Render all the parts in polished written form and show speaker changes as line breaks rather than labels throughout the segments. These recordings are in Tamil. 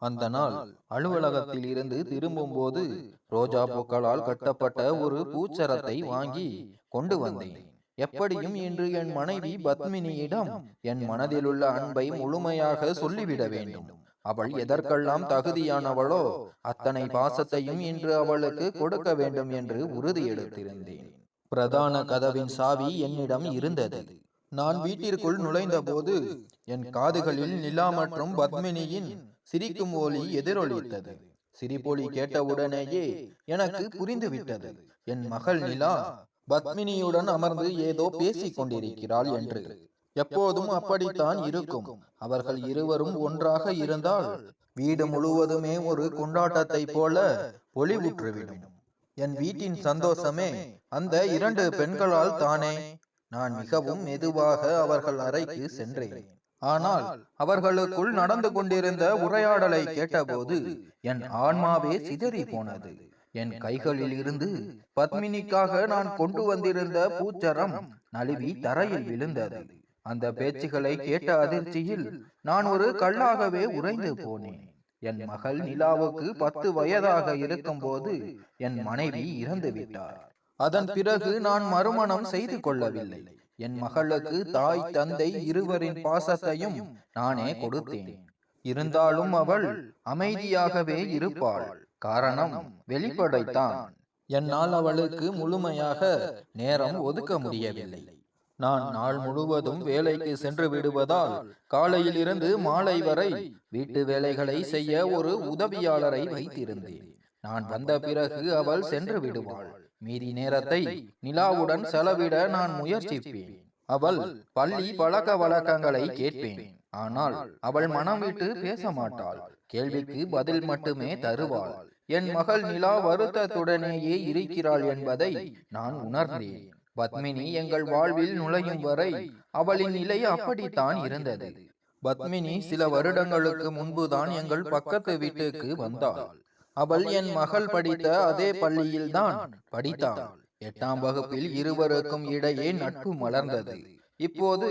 அந்த நாள் அலுவலகத்தில் இருந்து திரும்பும்போது ரோஜா பூக்களால் கட்டப்பட்ட ஒரு பூச்சரத்தை வாங்கி கொண்டு வந்தேன். எப்படியும் இன்று என் மனைவி பத்மினியிடம் என் மனதிலுள்ள அன்பை முழுமையாக சொல்லிவிட வேண்டும். அவள் எதற்கெல்லாம் தகுதியானவளோ அத்தனை பாசத்தையும் இன்று அவளுக்கு கொடுக்க வேண்டும் என்று உறுதி எடுத்திருந்தேன். பிரதான கதவின் சாவி என்னிடம் இருந்தது. நான் வீட்டிற்குள் நுழைந்தபோது என் காதுகளில் நிலா மற்றும் பத்மினியின் சிரிக்கும் ஒலி எதிரொலித்தது. சிரிப்பொலி கேட்டவுடனேயே எனக்கு புரிந்துவிட்டது, என் மகள் நிலா பத்மினியுடன் அமர்ந்து ஏதோ பேசிக் கொண்டிருக்கிறாள் என்று. எப்போதும் அப்படித்தான் இருக்கும். அவர்கள் இருவரும் ஒன்றாக இருந்தால் வீடு முழுவதுமே ஒரு கொண்டாட்டத்தை போல பொலிவுற்றுவிடும். என் வீட்டின் சந்தோஷமே அந்த இரண்டு பெண்களால் தானே. நான் மிகவும் மெதுவாக அவர்கள் அறைக்கு சென்றேன். ஆனால் அவர்களுக்குள் நடந்து கொண்டிருந்த உரையாடலை கேட்டபோது என் ஆன்மாவே சிதறி போனது. என் கைகளில் இருந்து பத்மினிக்காக நான் கொண்டு வந்திருந்த பூச்சரம் நழுவி தரையில் விழுந்தது. அந்த பேச்சுகளை கேட்ட அதிர்ச்சியில் நான் ஒரு கல்லாகவே உறைந்து போனேன். என் மகள் நிலாவுக்கு 10 வயதாக இருக்கும் போது என் மனைவி இறந்து விட்டார். அதன் பிறகு நான் மறுமணம் செய்து கொள்ளவில்லை. என் மகளுக்கு தாய் தந்தை இருவரின் பாசத்தையும் நானே கொடுத்தேன். இருந்தாலும் அவள் அமைதியாகவே இருப்பாள். காரணம் வெளிப்படைத்தான். என்னால் அவளுக்கு முழுமையாக நேரம் ஒதுக்க முடியவில்லை. நான் நாள் முழுவதும் வேலைக்கு சென்று விடுவதால் காலையில் இருந்து மாலை வரை வீட்டு வேலைகளை செய்ய ஒரு உதவியாளரை வைத்திருந்தேன். நான் வந்த பிறகு அவள் சென்று விடுவாள். மீதி நேரத்தை நிலாவுடன் செலவிட நான் முயற்சிப்பேன். அவள் பள்ளி பழக்க வழக்கங்களை கேட்பேன். ஆனால் அவள் மனம் விட்டு பேச மாட்டாள். கேள்விக்கு பதில் மட்டுமே தருவாள். என் மகள் நிலா வருத்தத்துடனேயே இருக்கிறாள் என்பதை நான் உணர்ந்தேன். பத்மினி எங்கள் வாழ்வில் நுழையும் வரை அவளின் நிலை அப்படித்தான் இருந்தது. பத்மினி சில வருடங்களுக்கு முன்புதான் எங்கள் பக்கத்து வீட்டுக்கு வந்தாள். அவள் என் மகள் படித்த அதே பள்ளியில்தான் படித்தாள். 8ஆம் வகுப்பில் இருவருக்கும் இடையே நட்பு மலர்ந்தது. இப்போது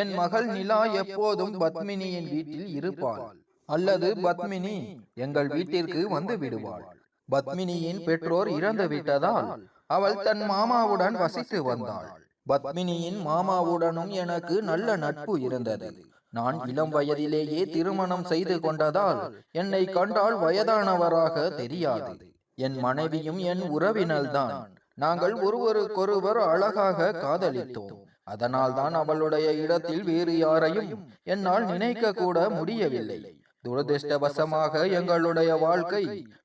என் மகள் நிலா எப்போதும் பத்மினியின் வீட்டில் இருப்பாள், அல்லது பத்மினி எங்கள் வீட்டிற்கு வந்து விடுவாள். பத்மினியின் பெற்றோர் இறந்து விட்டதால் அவள் தன் மாமாவுடன் வசித்து வந்தாள். பத்மினியின் மாமாவுடனும் எனக்கு நல்ல நட்பு இருந்தது. நான் இளம் வயதிலேயே திருமணம் செய்து கொண்டதால் என்னை கண்டால் வயதானவராக தெரியாது. என் மனைவியும் என் உறவினர்தான். நாங்கள் ஒருவருக்கொருவர் அழகாக காதலித்தோம். அதனால்தான் அவளுடைய இடத்தில் வேறு யாரையும் என்னால் நினைக்க கூட முடியவில்லை. துரதிருஷ்டவசமாக எங்களுடைய வாழ்க்கை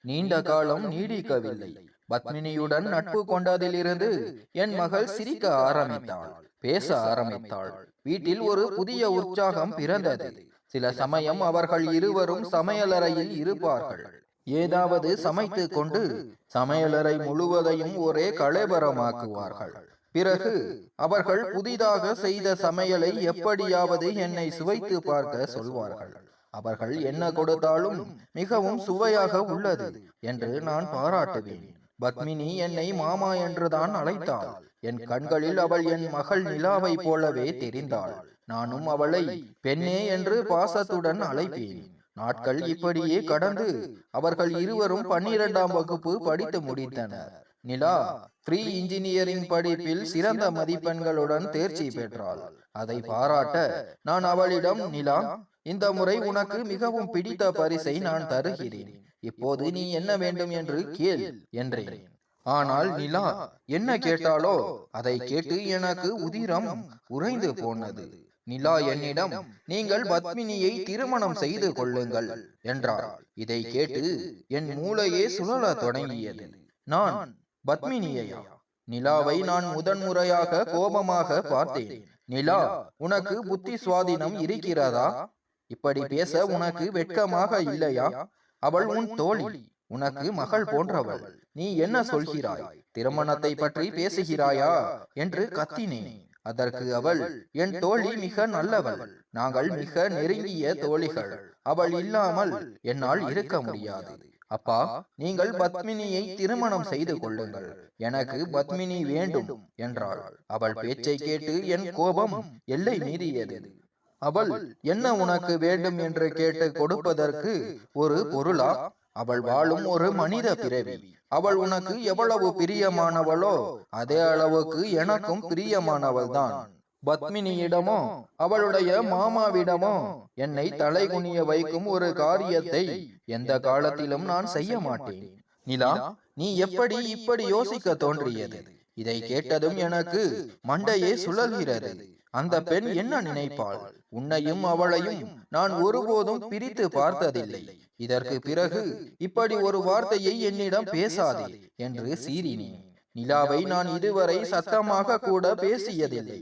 நீண்ட காலம் நீடிக்கவில்லை. பத்மினியுடன் நட்பு கொண்டதிலிருந்து என் மகள் சிரிக்க ஆரம்பித்தாள், பேச ஆரம்பித்தாள். வீட்டில் ஒரு புதிய உற்சாகம் பிறந்தது. சில சமயம் அவர்கள் இருவரும் சமையலறையில் இருப்பார்கள். ஏதாவது சமைத்து கொண்டு சமையலறை முழுவதையும் ஒரே கலவரமாக்குவார்கள். பிறகு அவர்கள் புதிதாக செய்த சமையலை எப்படியாவது என்னை சுவைத்து பார்க்க சொல்வார்கள். அவர்கள் என்ன கொடுத்தாலும் மிகவும் சுவையாக உள்ளது என்று நான் பாராட்டுவேன். பத்மினி என்னை மாமா என்றுதான் அழைத்தாள். என் கண்களில் அவள் என் மகள் நிலாவை போலவே தெரிந்தாள். நானும் அவளை பெண்ணே என்று பாசத்துடன் அழைப்பேன். நாட்கள் இப்படியே கடந்து அவர்கள் இருவரும் 12ஆம் வகுப்பு படித்து முடித்தனர். நிலா ப்ரீ இன்ஜினியரிங் படிப்பில் சிறந்த மதிப்பெண்களுடன் தேர்ச்சி பெற்றாள். அதை பாராட்ட நான் அவளிடம், நிலா, இந்த முறை உனக்கு மிகவும் பிடித்த பரிசை நான் தருகிறேன். இப்போது நீ என்ன வேண்டும் என்று கேள் என்றேன். ஆனால் நிலா என்ன கேட்டாலோ அதை கேட்டு எனக்கு உதிரம் உறைந்து போனது. நிலா என்னிடம், நீங்கள் பத்மினியை திருமணம் செய்து கொள்ளுங்கள் என்றார். இதை கேட்டு என் மூளையே சுழல தொடங்கியது. நான் பத்மினியையா? நிலாவை நான் முதன்முறையாக கோபமாக பார்த்தேன். நிலா, உனக்கு புத்தி சுவாதீனம் இருக்கிறதா? இப்படி பேச உனக்கு வெட்கமாக இல்லையா? அவள் உன் தோழி, உனக்கு மகள் போன்றவள். நீ என்ன சொல்கிறாய்? திருமணத்தை பற்றி பேசுகிறாயா என்று கத்தினேன். அதற்கு அவள், என் தோழி மிக நல்லவள். நாங்கள் மிக நெருங்கிய தோழிகள். அவள் இல்லாமல் என்னால் இருக்க முடியாது. அப்பா, நீங்கள் பத்மினியை திருமணம் செய்து கொள்ளுங்கள். எனக்கு பத்மினி வேண்டும் என்றாள். அவள் பேச்சை கேட்டு என் கோபம் எல்லை மீறியது. அவள் என்ன உனக்கு வேண்டும் என்று கேட்டு கொடுப்பதற்கு ஒரு பொருளா? அவள் வாழும் ஒரு மனித பிறவி. அவள் உனக்கு எவ்வளவு பிரியமானவளோ அதே அளவுக்கு எனக்கும் பிரியமானவள்தான். பத்மினியிடமோ அவளுடைய மாமாவிடமோ என்னை தலைகுனிய வைக்கும் ஒரு காரியத்தை எந்த காலத்திலும் நான் செய்ய மாட்டேன். நிலா, நீ எப்படி இப்படி யோசிக்க தோன்றியது? இதை கேட்டதும் எனக்கு மண்டையே சுழல்கிறது. அந்த பெண் என்ன நினைப்பாள்? உன்னையும் அவளையும் நான் ஒருபோதும் பிரித்து பார்த்ததில்லை. இதற்கு பிறகு இப்படி ஒரு வார்த்தையை என்னிடம் பேசாதே என்று சீறினேன். நிலாவை நான் இதுவரை சத்தமாக கூட பேசியதில்லை.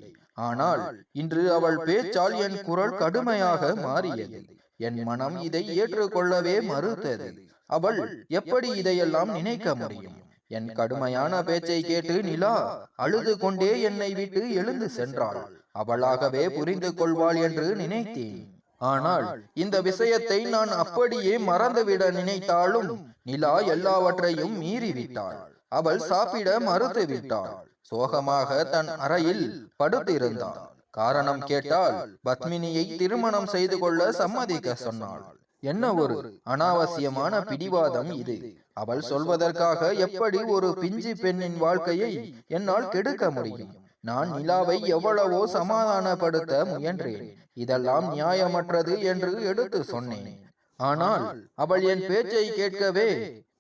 ஆனால் இன்று அவள் பேச்சால் என் குரல் கடுமையாக மாறியது. என் மனம் இதை ஏற்றுக்கொள்ளவே மறுத்தது. அவள் எப்படி இதையெல்லாம் நினைக்க முடியும்? என் கடுமையான பேச்சை கேட்டு நிலா அழுது கொண்டே என்னை விட்டு எழுந்து சென்றாள். அவளாகவே புரிந்து கொள்வாள் என்று நினைத்தேன். ஆனால் இந்த விஷயத்தை நான் அப்படியே மறந்துவிட நினைத்தாலும் நிலா எல்லாவற்றையும் மீறிவிட்டாள். அவள் சாப்பிட மறுத்து விட்டாள். சோகமாக தன் அறையில் படுத்திருந்தாள். காரணம் கேட்டால் பத்மினியை திருமணம் செய்து கொள்ள சம்மதிக்க சொன்னாள். என்ன ஒரு அனாவசியமான பிடிவாதம் இது! அவள் சொல்வதற்காக எப்படி ஒரு பிஞ்சு பெண்ணின் வாழ்க்கையை என்னால் கெடுக்க முடியும்? நான் நிலாவை எவ்வளவோ சமாதானப்படுத்த முயன்றேன். இதெல்லாம் நியாயமற்றது என்று எடுத்து சொன்னேன். ஆனால் அவள் என் பேச்சை கேட்கவே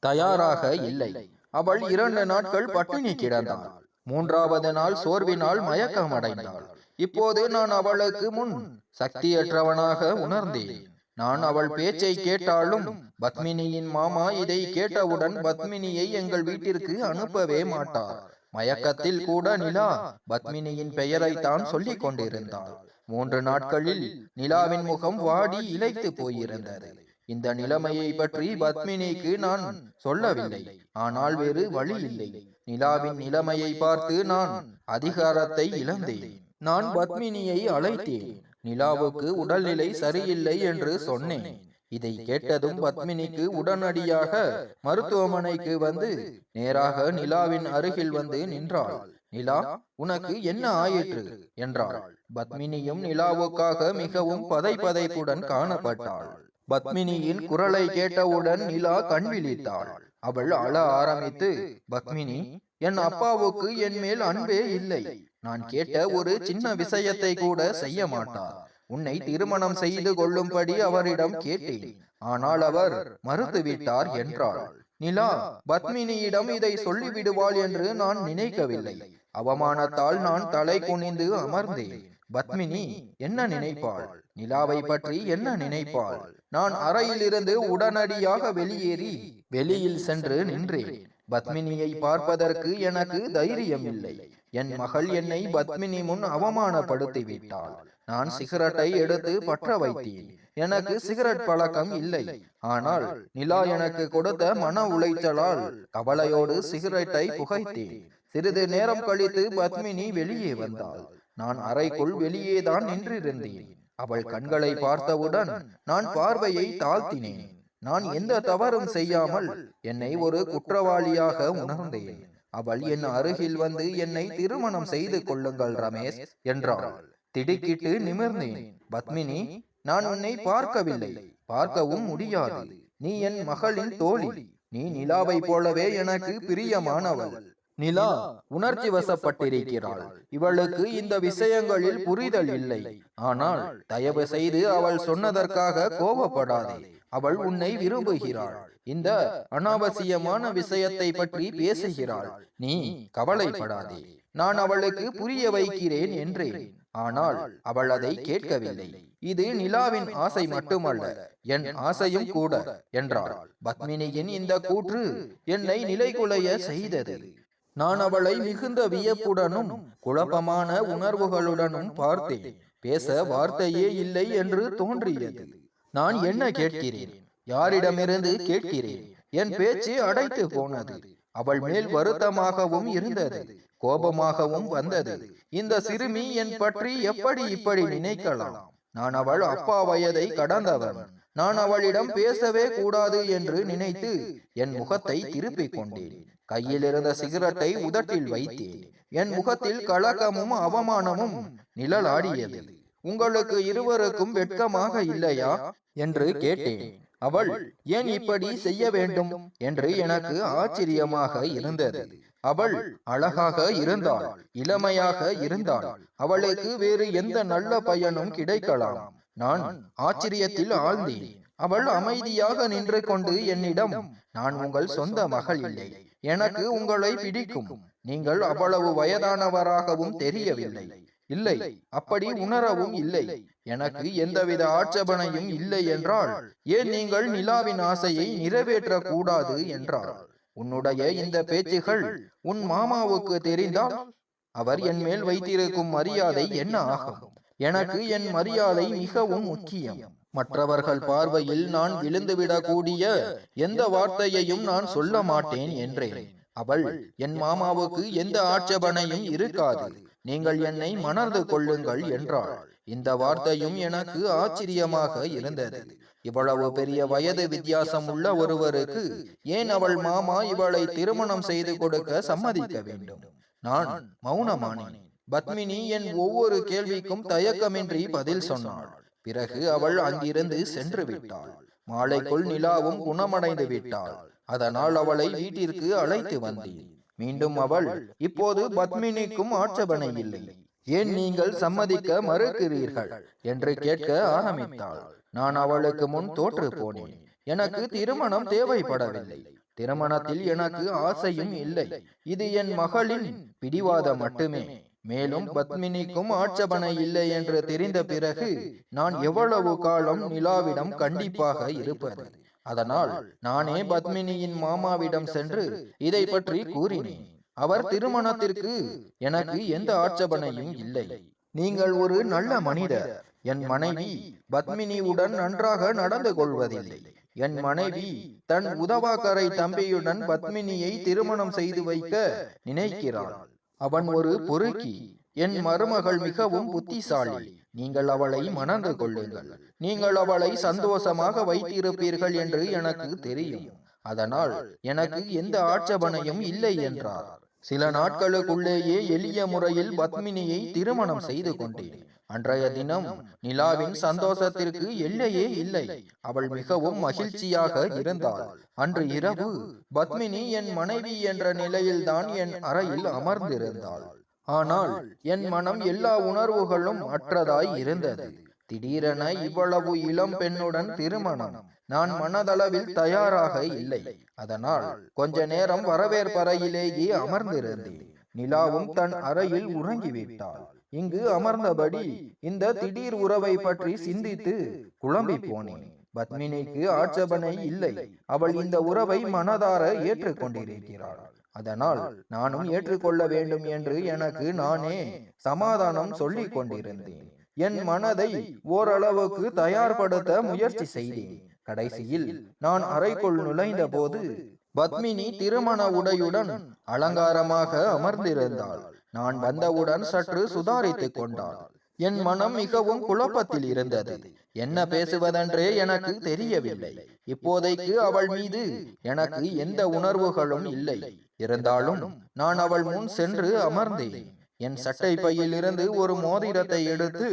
தயாராக இல்லை. அவள் 2 நாட்கள் பட்டினி கிடந்தாள். 3வது நாள் சோர்வினால் மயக்கமடைந்தாள். இப்போது நான் அவளுக்கு முன் சக்தியற்றவனாக உணர்ந்தேன். நான் அவள் பேச்சை கேட்டாலும் பத்மினியின் மாமா இதை கேட்டவுடன் பத்மினியை எங்கள் வீட்டிற்கு அனுப்பவே மாட்டார். மயக்கத்தில் கூட நிலா பத்மினியின் பெயரைத்தான் சொல்லிக் கொண்டிருந்தாள். 3 நாட்களில் நிலாவின் முகம் வாடி இளைத்து போயிருந்தது. இந்த நிலைமையை பற்றி பத்மினிக்கு நான் சொல்லவில்லை. ஆனால் வேறு வழி இல்லை. நிலாவின் நிலைமையை பார்த்து நான் அதிகாரத்தை இழந்தேன். நான் பத்மினியை அழைத்தேன். நிலாவுக்கு உடல்நிலை சரியில்லை என்று சொன்னேன். இதை கேட்டதும் பத்மினிக்கு உடனடியாக மருத்துவமனைக்கு வந்து நேராக நிலாவின் அருகில் வந்து நின்றாள். நிலா, உனக்கு என்ன ஆயிற்று என்றாள். பத்மினியும் நிலாவுக்காக மிகவும் பதைப்புடன் காணப்பட்டாள். பத்மினியின் குரலை கேட்டவுடன் நிலா கண் விழித்தாள். அவள் அழ ஆரம்பித்து, பத்மினி, என் அப்பாவுக்கு என் மேல் அன்பே இல்லை. நான் கேட்ட ஒரு சின்ன விஷயத்தை கூட செய்ய மாட்டார். உன்னை திருமணம் செய்து கொள்ளும்படி அவரிடம் கேட்டேன். ஆனால் அவர் மறுத்துவிட்டார் என்றாள். நிலா பத்மினியிடம் இதை சொல்லிவிடுவாள் என்று நான் நினைக்கவில்லை. அவமானத்தால் நான் தலை குனிந்து அமர்ந்தேன். பத்மினி என்ன நினைப்பாள்? நிலாவை பற்றி என்ன நினைப்பாள்? நான் அறையிலிருந்து உடனடியாக வெளியில் சென்று நின்றேன். பத்மினியை பார்ப்பதற்கு எனக்கு தைரியம் இல்லை. என் மகள் என்னை பத்மினி முன் அவமானப்படுத்தி விட்டாள். நான் சிகரெட்டை எடுத்து பற்ற வைத்தேன். எனக்கு சிகரெட் பழக்கம் இல்லை. ஆனால் நிலா எனக்கு கொடுத்த மன உளைச்சலால் கவலையோடு சிகரெட்டை புகைத்தேன். சிறிது நேரம் கழித்து பத்மினி வெளியே வந்தாள். நான் அறைக்குள் வெளியேதான் நின்றிருந்தேன். அவள் கண்களை பார்த்தவுடன் நான் பார்வையை தாழ்த்தினேன். நான் எந்த தவறும் செய்யாமல் என்னை ஒரு குற்றவாளியாக உணர்ந்தேன். அவள் என் அருகில் வந்து என்னை திருமணம் செய்து கொள்ளுங்கள் ரமேஷ் என்றாள். திடுக்கிட்டு நிமிர்ந்தேன். பத்மினி, நான் உன்னை பார்க்கவில்லை, பார்க்கவும் முடியாது. நீ என் மகளின் தோழி. நீ நிலாவை போலவே எனக்கு பிரியமானவள். நிலா உணர்ச்சி வசப்பட்டிருக்கிறாள். இவளுக்கு இந்த விஷயங்களில் புரிதல் இல்லை. ஆனால் தயவு செய்து அவள் சொன்னதற்காக கோபப்படாதே. அவள் உன்னை விரும்புகிறாள். இந்த அனாவசியமான விஷயத்தை பற்றி பேசுகிறாள். நீ கவலைப்படாதே, நான் அவளுக்கு புரிய வைக்கிறேன் என்றேன். ஆனால் அவள் அதை கேட்கவில்லை. இது நிலாவின் ஆசை மட்டுமல்ல, என் ஆசையும் கூட என்றாள். பத்மினியின் இந்த கூற்று என்னை நிலைகுலைய செய்தது. நான் அவளை மிகுந்த வியப்புடனும் குழப்பமான உணர்வுகளுடனும் பார்த்தேன். பேச வார்த்தையே இல்லை என்று தோன்றியது. நான் என்ன கேட்கிறேன்? யாரிடமிருந்து கேட்கிறேன்? என் பேச்சு அடைத்து போனது. அவள் மேல் வருத்தமாகவும் இருந்தது, கோபமாகவும் வந்தது. இந்த சிறுமி என் பற்றி எப்படி இப்படி நினைக்கலாம்? நான் அவள் அப்பா வயதை கடந்தவன். நான் அவளிடம் பேசவே கூடாது என்று நினைத்து என் முகத்தை திருப்பிக் கொண்டேன். கையில் இருந்த சிகரெட்டை உதட்டில் வைத்தேன். என் முகத்தில் கலக்கமும் அவமானமும் நிழலாடியது. உங்களுக்கு இருவருக்கும் வெட்கமாக இல்லையா என்று கேட்டேன். அவள், ஏன் இப்படி செய்ய வேண்டும் என்று எனக்கு ஆச்சரியமாக இருந்தது. அவள் அழகாக இருந்தாள், இளமையாக இருந்தாள். அவளுக்கு வேறு எந்த நல்ல பயனும் கிடைக்கலாம். நான் ஆச்சரியத்தில் ஆழ்ந்தேன். அவள் அமைதியாக நின்று கொண்டு என்னிடம், நான் உங்கள் சொந்த மகள் இல்லை, எனக்கு உங்களை பிடிக்கும். நீங்கள் அவ்வளவு வயதானவராகவும் தெரியவில்லை. இல்லை, அப்படி உணரவும் இல்லை. எனக்கு எந்தவித ஆட்சேபனையும் இல்லை என்றால் ஏன் நீங்கள் நிலாவின் ஆசையை நிறைவேற்ற கூடாது என்றாள். உன்னுடைய இந்த பேச்சுகள் உன் மாமாவுக்கு தெரிந்தால் அவர் என் மேல் வைத்திருக்கும் மரியாதை என்ன ஆகும்? எனக்கு என் மரியாதை மிகவும் முக்கியம். மற்றவர்கள் பார்வையில் நான் விழுந்துவிடக்கூடிய எந்த வார்த்தையையும் நான் சொல்ல மாட்டேன் என்றேன். அவள், என் மாமாவுக்கு எந்த ஆட்சேபனையும் இருக்காது, நீங்கள் என்னை மணந்து கொள்ளுங்கள் என்றாள். இந்த வார்த்தையும் எனக்கு ஆச்சரியமாக இருந்தது. இவ்வளவு பெரிய வயது வித்தியாசம் உள்ள ஒருவருக்கு ஏன் அவள் மாமா இவளை திருமணம் செய்து கொடுக்க சம்மதிக்க வேண்டும்? நான் மௌனமானேன். பத்மினி என் ஒவ்வொரு கேள்விக்கும் தயக்கமின்றி பதில் சொன்னாள். பிறகு அவள் அங்கிருந்து சென்று விட்டாள். மாலைக்குள் நிலாவும் குணமடைந்து விட்டாள். அதனால் அவளை வீட்டிற்கு அழைத்து வந்தேன். மீண்டும் அவள், இப்போது பத்மினிக்கும் ஆட்சேபனை இல்லை, ஏன் நீங்கள் சம்மதிக்க மறுக்கிறீர்கள் என்று கேட்க ஆரம்பித்தாள். நான் அவளுக்கு முன் தோற்று போனேன். எனக்கு திருமணம் தேவைப்படவில்லை. திருமணத்தில் எனக்கு ஆசையும் இல்லை. இது என் மகளின் பிடிவாதம் மட்டுமே. மேலும் பத்மினிக்கும் ஆட்சேபனை இல்லை என்று தெரிந்த பிறகு நான் எவ்வளவு காலம் நிலாவிடம் கண்டிப்பாக இருப்பது? அதனால் நானே பத்மினியின் மாமாவிடம் சென்று இதை பற்றி கூறினேன். அவர் திருமணத்திற்கு எனக்கு எந்த ஆட்சேபனையும் இல்லை. நீங்கள் ஒரு நல்ல மனிதர். என் மனைவி பத்மினியுடன் நன்றாக நடந்து கொள்வதில்லை. என் மனைவி தன் உதவாக்கரை தம்பியுடன் பத்மினியை திருமணம் செய்து வைக்க நினைக்கிறாள். அவன் ஒரு பொறுக்கி. என் மருமகள் மிகவும் புத்திசாலி. நீங்கள் அவளை மணந்து கொள்ளுங்கள். நீங்கள் அவளை சந்தோஷமாக வைத்திருப்பீர்கள் என்று எனக்கு தெரியும். அதனால் எனக்கு எந்த ஆட்சேபனையும் இல்லை என்றார். சில நாட்களுக்குள்ளேயே எளிய முறையில் பத்மினியை திருமணம் செய்து கொண்டேன். அன்றைய தினம் நிலாவின் சந்தோஷத்திற்கு எல்லையே இல்லை. அவள் மிகவும் மகிழ்ச்சியாக இருந்தாள். அன்று இரவு பத்மினி என் மனைவி என்ற நிலையில்தான் என் அறையில் அமர்ந்திருந்தாள். ஆனால் என் மனம் எல்லா உணர்வுகளும் அற்றதாய் இருந்தது. திடீரென இவ்வளவு இளம் பெண்ணுடன் திருமணம். நான் மனதளவில் தயாராக இல்லை. அதனால் கொஞ்ச நேரம் வரவேற்பறையிலேயே அமர்ந்திருந்தேன். நிலாவும் தன் அறையில் உறங்கிவிட்டாள். இங்கு அமர்ந்தபடி இந்த திடீர் உறவை பற்றி சிந்தித்து குழம்பி போனேன். பத்மினிக்கு ஆட்சேபனை இல்லை. அவள் இந்த உறவை மனதார ஏற்றுக்கொண்டிருக்கிறாள். அதனால் நானும் ஏற்றுக்கொள்ள வேண்டும் என்று எனக்கு நானே சமாதானம் சொல்லிக் கொண்டிருந்தேன். என் மனதை ஓரளவுக்கு தயார்படுத்த முயற்சி செய்தேன். கடைசியில் நான் அறைக்குள் நுழைந்த போது பத்மினி திருமண உடையுடன் அலங்காரமாக அமர்ந்திருந்தாள். நான் வந்தவுடன் சற்று சுதாரித்துக் கொண்டாள். என் மனம் மிகவும் குழப்பத்தில் இருந்தது. என்ன பேசுவதென்றே எனக்கு தெரியவில்லை. இப்போதைக்கு அவள் மீது எனக்கு எந்த உணர்வுகளும் இல்லை. இருந்தாலும் நான் அவள் முன் சென்று அமர்ந்தேன். என் சட்டை பையிலிருந்து ஒரு மோதிரத்தை எடுத்து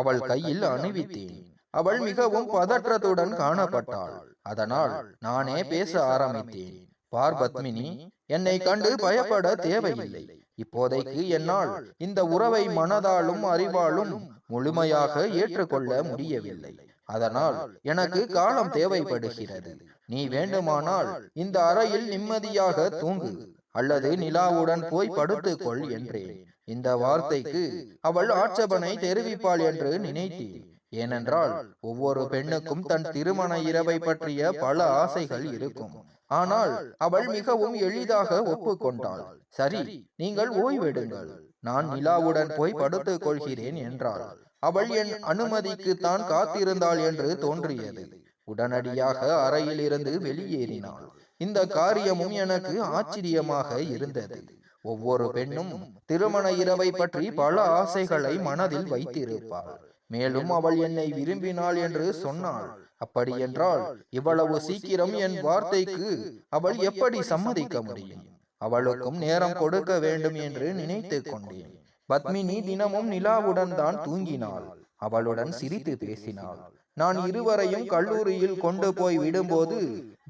அவள் கையில் அணிவித்தேன். அவள் மிகவும் பதற்றத்துடன் காணப்பட்டாள். அதனால் நானே பேச ஆரம்பித்தேன். பார் பத்மினி, என்னை கண்டு பயப்பட தேவையில்லை. இப்போதைக்கு என்னால் இந்த உறவை மனதாலும் அறிவாலும் முழுமையாக ஏற்றுக்கொள்ள முடியவில்லை. அதனால் எனக்கு காலம் தேவைப்படுகிறது. நீ வேண்டுமானால் இந்த அறையில் நிம்மதியாக தூங்கு, அல்லது நிலாவுடன் போய் படுத்துக்கொள் என்றேன். இந்த வார்த்தைக்கு அவள் ஆட்சேபனை தெரிவிப்பாள் என்று நினைத்தேன். ஏனென்றால் ஒவ்வொரு பெண்ணுக்கும் தன் திருமண இரவை பற்றிய பல ஆசைகள் இருக்கும். ஆனால் அவள் மிகவும் எளிதாக ஒப்புக்கொண்டாள். சரி, நீங்கள் ஓய்வெடுங்கள், நான் நிலாவுடன் போய் படுத்துக் கொள்கிறேன் என்றாள். அவள் என் அனுமதிக்கு தான் காத்திருந்தாள் என்று தோன்றியது. உடனடியாக அறையில் இருந்து வெளியேறினாள். இந்த காரியமும் எனக்கு ஆச்சரியமாக இருந்தது. ஒவ்வொரு பெண்ணும் திருமண இரவை பற்றி பல ஆசைகளை மனதில் வைத்திருப்பாள். மேலும் அவள் என்னை விரும்பினாள் என்று சொன்னாள். அப்படி என்றால் இவ்வளவு சீக்கிரம் என் வார்த்தைக்கு அவள் எப்படி சம்மதிக்க முடியும்? அவளுக்கும் நேரம் கொடுக்க வேண்டும் என்று நினைத்து கொண்டேன். பத்மினி தினமும் நிலாவுடன் தான் தூங்கினாள். அவளுடன் சிரித்து பேசினாள். நான் இருவரையும் கல்லூரியில் கொண்டு போய் விடும்போது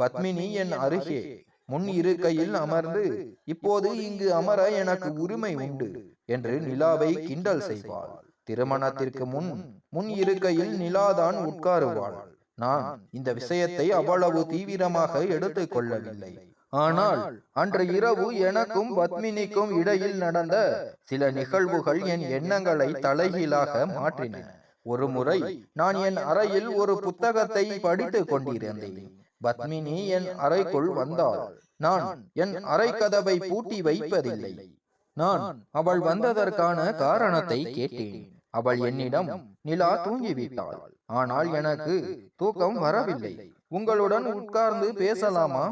பத்மினி என் அருகே முன் இருக்கையில் அமர்ந்து, இப்போது இங்கு அமர எனக்கு உரிமை உண்டு என்று நிலாவை கிண்டல் செய்வாள். திருமணத்திற்கு முன் இருக்கையில் நிலாதான் உட்காருவாள். நான் இந்த விஷயத்தை அவ்வளவு தீவிரமாக எடுத்துக் கொள்ளவில்லை. ஆனால் அன்று இரவு எனக்கும் பத்மினிக்கும் இடையில் நடந்த சில நிகழ்வுகள் என் எண்ணங்களை தலைகீழாக மாற்றின. ஒரு முறை நான் என் அறையில் ஒரு புத்தகத்தை படித்துக் கொண்டிருந்தேன். பத்மினி என் அறைக்குள் வந்தாள். நான் என் அறை கதவை பூட்டி வைப்பதில்லை. நான் அவள் வந்ததற்கான காரணத்தை கேட்டேன். அவள் என்னிடம், நிலா தூங்கிவிட்டாள், ஆனால் எனக்கு தூக்கம் வரவில்லை, உங்களுடன் உட்கார்ந்து பேசலாமா?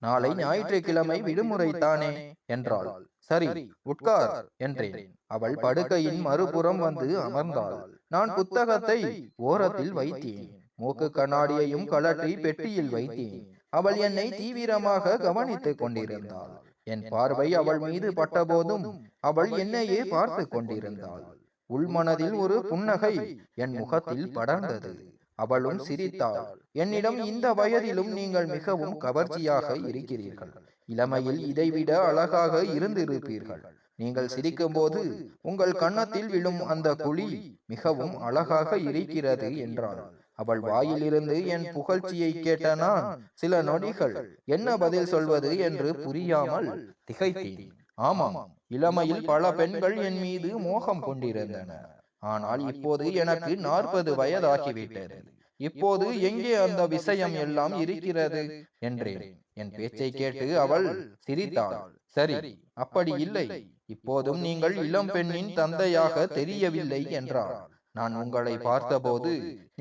நாளை ஞாயிற்றுக்கிழமை விடுமுறை தானே என்றாள். சரி, உட்கார் என்றேன். அவள் படுக்கையின் மறுபுறம் வந்து அமர்ந்தாள். நான் புத்தகத்தை ஓரத்தில் வைத்தேன். மூக்கு கண்ணாடியையும் கழற்றி பெட்டியில் வைத்தேன். அவள் என்னை தீவிரமாக கவனித்துக் கொண்டிருந்தாள். என் பார்வை அவள் மீது பட்டபோதும் அவள் என்னையே பார்த்து கொண்டிருந்தாள். உள்மனதில் ஒரு புன்னகை என் முகத்தில் படர்ந்தது. அவளும் சிரித்தாள். என்னிடம், இந்த வயதிலும் நீங்கள் மிகவும் கவர்ச்சியாக இருக்கிறீர்கள். இளமையில் இதைவிட அழகாக இருந்திருப்பீர்கள். நீங்கள் சிரிக்கும் போது உங்கள் கன்னத்தில் விழும் அந்த குழி மிகவும் அழகாக இருக்கிறது என்றாள். அவள் வாயிலிருந்து என் புகழ்ச்சியை கேட்ட நான் சில நொடிகள் என்ன பதில் சொல்வது என்று புரியாமல் திகைத்தேன். ஆமாம், இளமையில் பல பெண்கள் என் மீது மோகம் கொண்டிருந்தனர். ஆனால் இப்போது எனக்கு 40 வயதாகிவிட்டது. இப்போது எங்கே அந்த விஷயம் எல்லாம் இருக்கிறது என்றேன். என் பேச்சை கேட்டு அவள் சிரித்தாள். சரி, அப்படி இல்லை, இப்போதும் நீங்கள் இளம் பெண்ணின் தந்தையாக தெரியவில்லை என்றார். நான் உங்களை பார்த்தபோது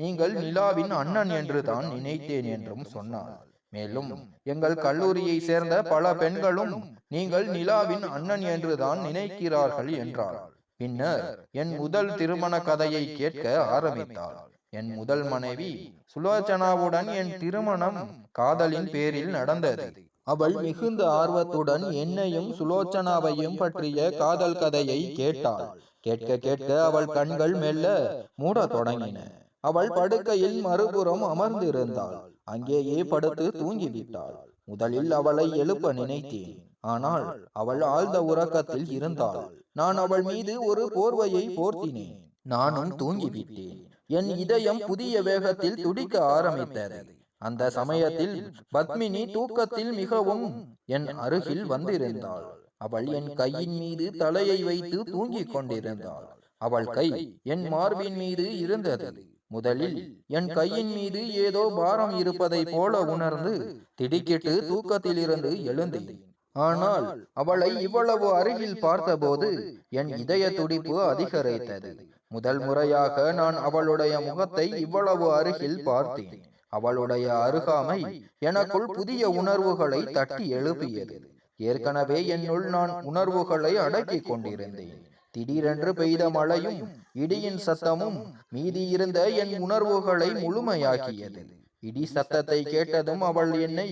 நீங்கள் நிலாவின் அண்ணன் என்று தான் நினைத்தேன் என்றும் சொன்னார். மேலும் எங்கள் கல்லூரியை சேர்ந்த பல பெண்களும் நீங்கள் நிலாவின் அண்ணன் என்றுதான் நினைக்கிறார்கள் என்றார். பின்னர் என் முதல் திருமண கதையை கேட்க ஆரம்பித்தார். என் முதல் மனைவி சுலோச்சனாவுடன் என் திருமணம் காதலின் பேரில் நடந்தது. அவள் மிகுந்த ஆர்வத்துடன் என்னையும் சுலோச்சனாவையும் பற்றிய காதல் கதையை கேட்டாள். கேட்க கேட்க அவள் கண்கள் மெல்ல மூட தொடங்கின. அவள் படுக்கையில் மறுபுறம் அமர்ந்திருந்தாள். அங்கேயே படுத்து தூங்கிவிட்டாள். முதலில் அவளை எழுப்ப நினைத்தேன். ஆனால் அவள் ஆழ்ந்த உறக்கத்தில் இருந்தாள். நான் அவள் மீது ஒரு போர்வையை போர்த்தினேன். நானும் தூங்கிவிட்டேன். என் இதயம் புதிய வேகத்தில் துடிக்க ஆரம்பித்தது. அந்த சமயத்தில் பத்மினி தூக்கத்தில் மிகவும் என் அருகில் வந்திருந்தாள். அவள் என் கையின் மீது தலையை வைத்து தூங்கிக் கொண்டிருந்தாள். அவள் கை என் மார்பின் மீது இருந்தது. முதலில் என் கையின் மீது ஏதோ பாரம் இருப்பதை போல உணர்ந்து திடுக்கிட்டு தூக்கத்திலிருந்து எழுந்தேன். ஆனால் அவளை இவ்வளவு அருகில் பார்த்தபோது என் இதய துடிப்பு அதிகரித்தது. முதல் முறையாக நான் அவளுடைய முகத்தை இவ்வளவு அருகில் பார்த்தேன். அவளுடைய அருகாமை எனக்குள் புதிய உணர்வுகளை தட்டி எழுப்பியது. ஏற்கனவே என்னுள் நான் உணர்வுகளை அடக்கி கொண்டிருந்தேன். திடீரென்று பெய்த மழையும் இடியின் சத்தமும் மீதி இருந்த என் உணர்வுகளை முழுமையாக்கியது. இடி சத்தத்தை கேட்டதும் அவள் என்னை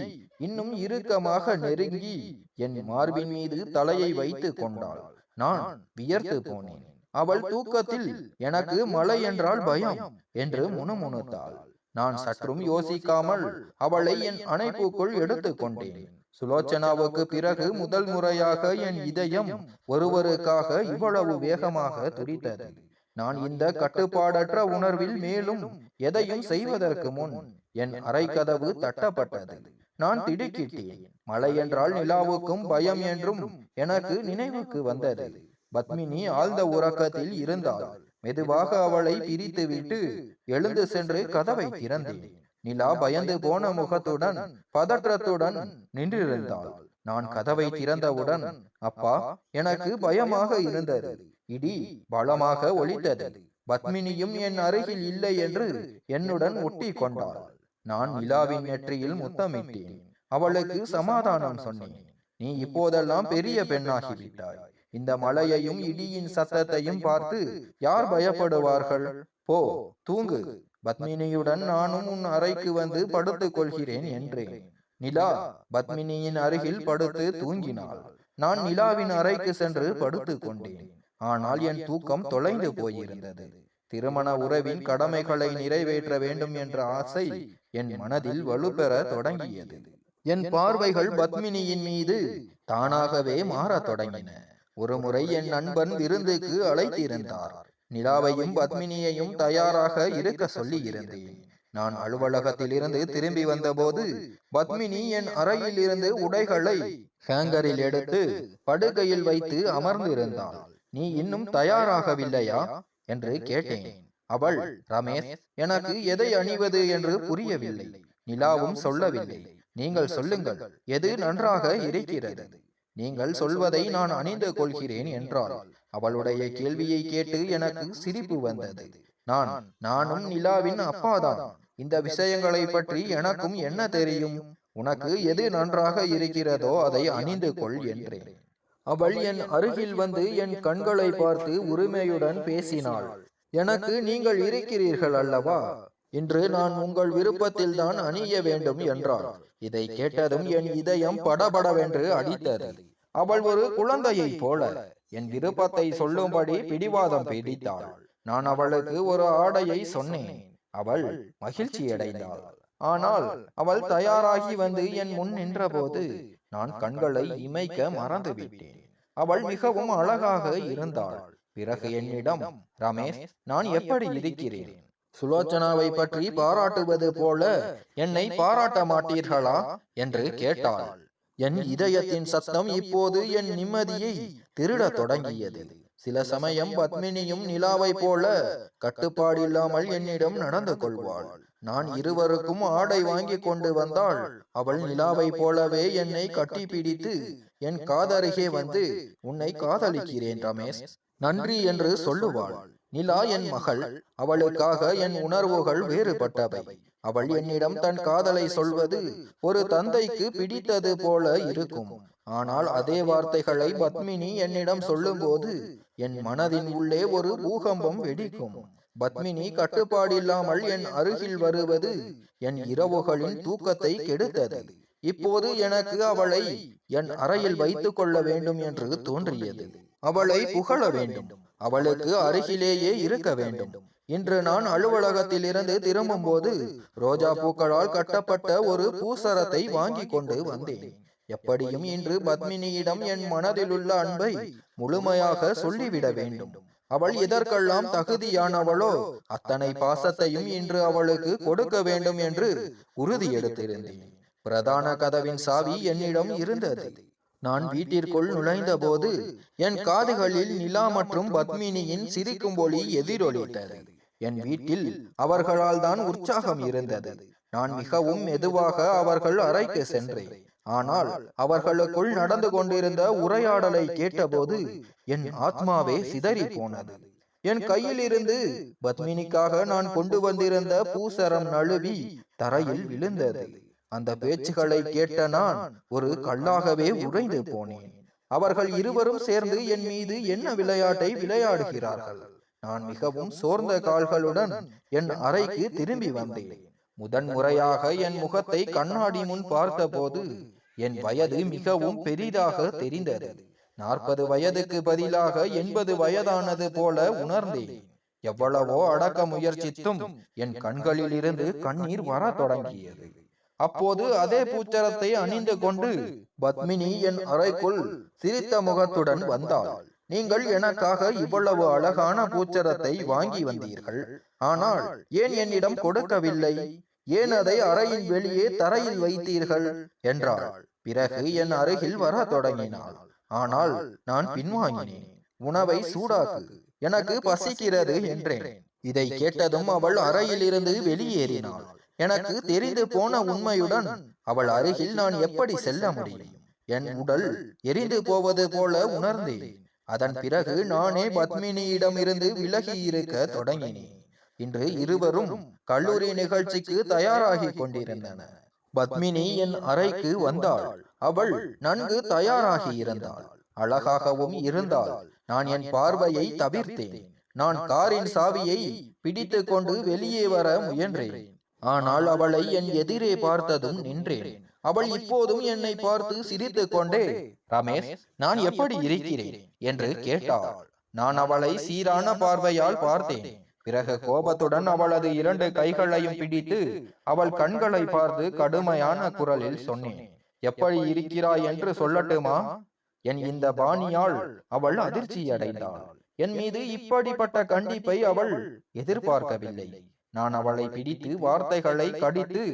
இன்னும் இறுக்கமாக நெருங்கி என் மார்பின் மீது தலையை வைத்து கொண்டாள். நான் வியர்த்து போனேன். அவள் தூக்கத்தில் எனக்கு மழை என்றால் பயம் என்று முணுமுணுத்தாள். நான் சற்றும் யோசிக்காமல் அவளை என் அணைப்புக்குள் எடுத்துக் கொண்டேன். சுலோச்சனாவுக்கு பிறகு முதல் முறையாக என் இதயம் ஒருவருக்காக இவ்வளவு வேகமாக துடித்தது. நான் இந்த கட்டுப்பாடற்ற உணர்வில் மேலும் எதையும் செய்வதற்கு முன் என் அறை கதவு தட்டப்பட்டது. நான் திடுக்கிட்டேன். மழை என்றால் நிலாவுக்கும் பயம் என்றும் எனக்கு நினைவுக்கு வந்தது. பத்மினி ஆழ்ந்த உறக்கத்தில் இருந்தாள். மெதுவாக அவளை பிரித்து விட்டு எழுந்து சென்று கதவை திறந்தேன். நிலா பயந்து போன முகத்துடன் பதற்றத்துடன் நின்றிருந்தாள். நான் கதவை திறந்தவுடன், அப்பா, எனக்கு பயமாக இருந்தது. இடி பலமாக ஒலித்தது. பத்மினியும் என் அருகில் இல்லை என்று என்னுடன் ஒட்டி கொண்டாள். நான் நிலாவின் நெற்றியில் முத்தமிட்டேன். அவளுக்கு சமாதானம் சொன்னேன். நீ இப்போதெல்லாம் பெரிய பெண்ணாகிவிட்டாய். இந்த மழையையும் இடியின் சத்தத்தையும் பார்த்து யார் பயப்படுவார்கள்? போ, தூங்கு. பத்மினியுடன் நானும் உன் அறைக்கு வந்து படுத்துக் கொள்கிறேன் என்றேன். நிலா பத்மினியின் அருகில் படுத்து தூங்கினாள். நான் நிலாவின் அறைக்கு சென்று படுத்துக் கொண்டேன். ஆனால் என் தூக்கம் தொலைந்து போயிருந்தது. திருமண உறவின் கடமைகளை நிறைவேற்ற வேண்டும் என்ற ஆசை என் மனதில் வலுப்பெற தொடங்கியது. என் பார்வைகள் பத்மினியின் மீது தானாகவே மாறத் தொடங்கின. ஒருமுறை என் நண்பன் விருந்துக்கு அழைத்திருந்தார். நிலாவையும் பத்மினியையும் தயாராக இருக்க சொல்லி இருந்தேன். நான் அலுவலகத்திலிருந்து திரும்பி வந்தபோது பத்மினி என் அறையில் இருந்து உடைகளை ஹேங்கரில் எடுத்து படுக்கையில் வைத்து அமர்ந்திருந்தாள். நீ இன்னும் தயாராகவில்லையா என்று கேட்டேன். அவள், ரமேஷ், எனக்கு எதை அணிவது என்று புரியவில்லை. நிலாவும் சொல்லவில்லை. நீங்கள் சொல்லுங்கள், எது நன்றாக இருக்கிறது? நீங்கள் சொல்வதை நான் அணிந்து கொள்கிறேன் என்றாள். அவளுடைய கேள்வியை கேட்டு எனக்கு சிரிப்பு வந்தது. நானும் நிலாவின் அப்பாதான். இந்த விஷயங்களை பற்றி எனக்கும் என்ன தெரியும்? உனக்கு எது நன்றாக இருக்கிறதோ அதை அணிந்து கொள் என்றேன். அவள் என் அருகில் வந்து என் கண்களை பார்த்து உரிமையுடன் பேசினாள். எனக்கு நீங்கள் இருக்கிறீர்கள் அல்லவா? இன்று நான் உங்கள் விருப்பத்தில் தான் அணிய வேண்டும் என்றாள். இதை கேட்டதும் என் இதயம் படபடவென்று அடித்தது. அவள் ஒரு குழந்தையை போல என் விருப்பத்தை சொல்லும்படி பிடிவாதம் பிடித்தாள். நான் அவளுக்கு ஒரு ஆடையை சொன்னேன். அவள் மகிழ்ச்சி அடைந்தாள். ஆனால் அவள் தயாராகி வந்து என் முன் நின்றபோது நான் கண்களை இமைக்க மறந்துவிட்டேன். அவள் மிகவும் அழகாக இருந்தாள். பிறகு என்னிடம், ரமேஷ், நான் எப்படி இருக்கிறேன்? சுலோச்சனாவை பற்றி பாராட்டுவது போல என்னை பாராட்ட மாட்டீர்களா என்று கேட்டாள். என் இதயத்தின் சத்தம் இப்போது என் நிம்மதியை திருடத் தொடங்கியது. சில சமயம் பத்மினியும் நிலாவை போல கட்டுப்பாடில்லாமல் என்னிடம் நடந்து கொள்வாள். நான் இருவருக்கும் ஆடை வாங்கி கொண்டு வந்தாள். அவள் நிலாவை போலவே என்னை கட்டி பிடித்து என் காதருகே வந்து, உன்னை காதலிக்கிறேன் ரமேஷ், நன்றி என்று சொல்லுவாள். நிலா என் மகள். அவளுக்காக என் உணர்வுகள் வேறுபட்டவை. அவள் என்னிடம் தன் காதலை சொல்வது ஒரு தந்தைக்கு பிடித்தது போல இருக்கும். ஆனால் அதே வார்த்தைகளை பத்மினி என்னிடம் சொல்லும் போது என் மனதின் உள்ளே ஒரு பூகம்பம் வெடிக்கும். பத்மினி கட்டுப்பாடில்லாமல் என் அருகில் வருவது என் இரவுகளின் தூக்கத்தை கெடுத்தது. இப்போது எனக்கு அவளை என் அறையில் வைத்துக் கொள்ள வேண்டும் என்று தோன்றியது. அவளை புகழ வேண்டும். அவளுக்கு அருகிலேயே இருக்க வேண்டும். இன்று நான் அலுவலகத்தில் இருந்து திரும்பும் போது ரோஜா பூக்களால் கட்டப்பட்ட ஒரு பூசரத்தை வாங்கி கொண்டு வந்தேன். எப்படியும் இன்று பத்மினியிடம் என் மனதிலுள்ள அன்பை முழுமையாக சொல்லிவிட வேண்டும். அவள் எதற்கெல்லாம் தகுதியானவளோ அத்தனை பாசத்தையும் இன்று அவளுக்கு கொடுக்க வேண்டும் என்று உறுதி எடுத்திருந்தேன். பிரதான கதவின் சாவி என்னிடம் இருந்தது. நான் வீட்டிற்குள் நுழைந்த போது என் காதுகளில் நிலா மற்றும் பத்மினியின் சிரிக்கும் ஒலி எதிரொலித்தது. என் வீட்டில் அவர்களால் தான் உற்சாகம் இருந்தது. நான் மிகவும் மெதுவாக அவர்கள் அறைக்கு சென்றேன். ஆனால் அவர்களுக்குள் நடந்து கொண்டிருந்த உரையாடலை கேட்டபோது என் ஆத்மாவே சிதறி போனது. என் கையில் இருந்து பத்மினிக்காக நான் கொண்டு வந்திருந்த பூசரம் நழுவி தரையில் விழுந்தது. அந்த பேச்சுகளை கேட்ட நான் ஒரு கல்லாகவே உறைந்து போனேன். அவர்கள் இருவரும் சேர்ந்து என் மீது என்ன விளையாட்டை விளையாடுகிறார்கள்? நான் மிகவும் சோர்ந்த கால்களுடன் என் அறைக்கு திரும்பி வந்தேன். முதன் முறையாக என் முகத்தை கண்ணாடி முன் பார்த்தபோது என் வயது மிகவும் பெரிதாக தெரிந்தது. 40 வயதுக்கு பதிலாக 80 வயதானது போல உணர்ந்தேன். எவ்வளவோ அடக்க முயற்சித்தும் என் கண்களில் இருந்து கண்ணீர் வர தொடங்கியது. அப்போது அதே பூச்சரத்தை அணிந்து கொண்டு பத்மினி என் அறைக்குள் சிரித்த முகத்துடன் வந்தாள். நீங்கள் எனக்காக இவ்வளவு அழகான பூச்சரத்தை வாங்கி வந்தீர்கள். ஆனால் ஏன் என்னிடம் கொடுக்கவில்லை? ஏன் அதை அறையின் வெளியே தரையில் வைத்தீர்கள் என்றாள். பிறகு என் அருகில் வர தொடங்கினாள். ஆனால் நான் பின்வாங்கினேன். உணவை சூடாக்கு, எனக்கு பசிக்கிறது என்றேன். இதை கேட்டதும் அவள் அறையில் இருந்து வெளியேறினாள். எனக்கு தெரிந்து போன உண்மையுடன் அவள் அருகில் நான் எப்படி செல்ல முடியும்? என் உடல் எரிந்து போவது போல உணர்ந்தேன். அதன் பிறகு நானே பத்மினியிடம் இருந்து விலகி இருக்க தொடங்கினேன். இன்று இருவரும் கல்லூரி நிகழ்ச்சிக்கு தயாராகி கொண்டிருந்தனர். பத்மினி என் அறைக்கு வந்தாள். அவள் நன்கு தயாராகி இருந்தாள். அழகாகவும் இருந்தாள். நான் என் பார்வையை தவிர்த்தேன். நான் காரின் சாவியை பிடித்து கொண்டு வெளியே வர முயன்றேன். ஆனால் அவளை என் எதிரே பார்த்ததும் நின்றேன். அவள் இப்போதும் என்னை பார்த்து சிரித்து கொண்டே, ரமேஷ், நான் எப்படி இருக்கிறேன் என்று கேட்டாள். நான் அவளை சீரான பார்வையால் பார்த்தேன். பிறகு கோபத்துடன் அவளது 2 கைகளையும் பிடித்து அவள் கண்களை பார்த்து கடுமையான குரலில் சொன்னேன், எப்படி இருக்கிறாய் என்று சொல்லட்டுமா? என் இந்த பாணியால் அவள் அதிர்ச்சியடைந்தாள். என் மீது இப்படிப்பட்ட கண்டிப்பை அவள் எதிர்பார்க்கவில்லை. நான் அவளை பிடித்து வார்த்தைகளை கடித்து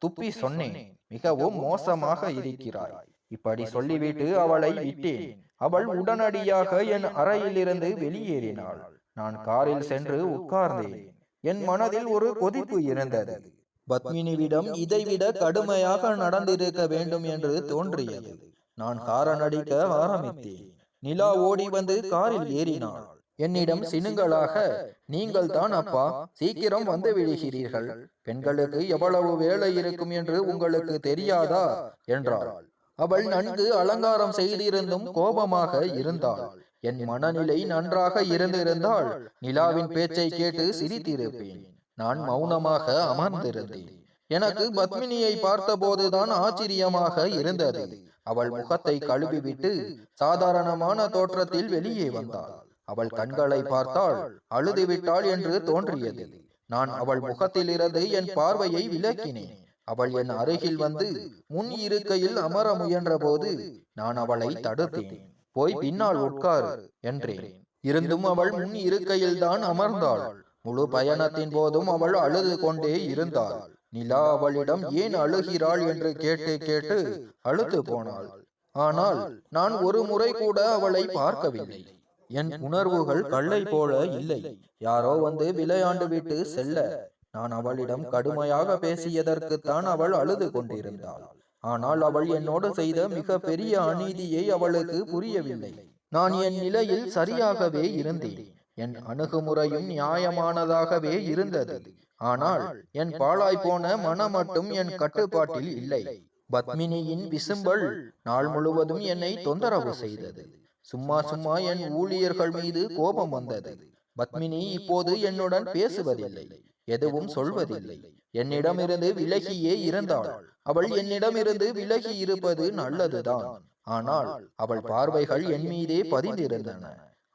துப்பி சொன்னேன், மிகவும் மோசமாக இருக்கிறாய். இப்படி சொல்லிவிட்டு அவளை விட்டேன். அவள் உடனடியாக என் அறையிலிருந்து வெளியேறினாள். நான் காரில் சென்று உட்கார்ந்தேன். என் மனதில் ஒரு கொதிப்பு இருந்தது. பத்மினிவிடம் இதைவிட கடுமையாக நடந்திருக்க வேண்டும் என்று தோன்றியது. நான் காரன் அடிக்க ஆரம்பித்தேன். நிலா ஓடி வந்து காரில் ஏறினாள். என்னிடம் சினுங்களாக, நீங்கள் தான் அப்பா, சீக்கிரம் வந்து விடுகிறீர்கள், பெண்களுக்கு எவ்வளவு வேலை இருக்கும் என்று உங்களுக்கு தெரியாதா என்றாள். அவள் நன்கு அலங்காரம் செய்திருந்தும் கோபமாக இருந்தாள். என் மனநிலை நன்றாக இருந்திருந்தால் நிலாவின் பேச்சை கேட்டு சிரித்திருப்பேன். நான் மௌனமாக அமர்ந்திருந்தேன். எனக்கு பத்மினியை பார்த்தபோதுதான் ஆச்சரியமாக இருந்தது. அவள் முகத்தை கழுவிவிட்டு சாதாரணமான தோற்றத்தில் வெளியே வந்தாள். அவள் கண்களை பார்த்தால் அழுதுவிட்டாள் என்று தோன்றியது. நான் அவள் முகத்திலிருந்து என் பார்வையை விலக்கினேன். அவள் என் அருகில் வந்து முன் இருக்கையில் அமர முயன்ற போது நான் அவளை தடுத்தேன். போய் பின்னால் உட்கார் என்றேன். இருந்தும் அவள் முன் இருக்கையில் தான் அமர்ந்தாள். முழு பயணத்தின் போதும் அவள் அழுது கொண்டே இருந்தாள். நிலா அவளிடம் ஏன் அழுகிறாள் என்று கேட்டு கேட்டு அழுது போனாள். ஆனால் நான் ஒரு முறை கூட அவளை பார்க்கவில்லை. என் உணர்வுகள் கல்லை போல இல்லை. யாரோ வந்து விளையாண்டு விட்டு செல்ல நான் அவளிடம் கடுமையாக பேசியதற்குத்தான் அவள் அழுது கொண்டிருந்தாள். ஆனால் அவள் என்னோடு செய்த மிக பெரிய அநீதியை அவளுக்கு புரியவில்லை. நான் என் நிலையில் சரியாகவே இருந்தேன். என் அணுகுமுறையும் நியாயமானதாகவே இருந்தது. ஆனால் என் பாழாய் போன மனம் மட்டும் என் கட்டுப்பாட்டில் இல்லை. பத்மினியின் விசும்பல் நாள் முழுவதும் என்னை தொந்தரவு செய்தது. சும்மா சும்மா என் ஊழியர்கள் மீது கோபம் வந்தது. பத்மினி இப்போது என்னுடன் பேசுவதில்லை, எதுவும் சொல்வதில்லை. என்னிடமிருந்து விலகியே இருந்தாள். அவள் என்னிடமிருந்து விலகி இருப்பது நல்லதுதான். ஆனால் அவள் பார்வைகள் என் மீதே பதிந்திருந்தன.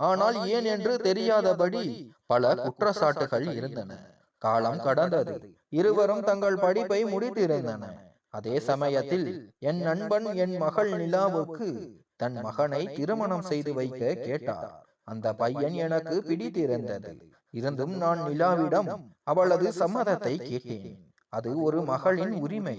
ஆனால் ஏன் என்று தெரியாதபடி பல குற்றச்சாட்டுகள் இருந்தன. காலம் கடந்தது. இருவரும் தங்கள் படிப்பை முடித்திருந்தன. அதே சமயத்தில் என் நண்பன் என் மகள் நிலாவுக்கு தன் மகனை திருமணம் செய்து வைக்க கேட்டார். அந்த பையன் எனக்கு பிடித்திருந்தது. இருந்தும் நான் நிலாவிடம் அவளது சம்மதத்தை கேட்டேன். அது ஒரு மகளின் உரிமை.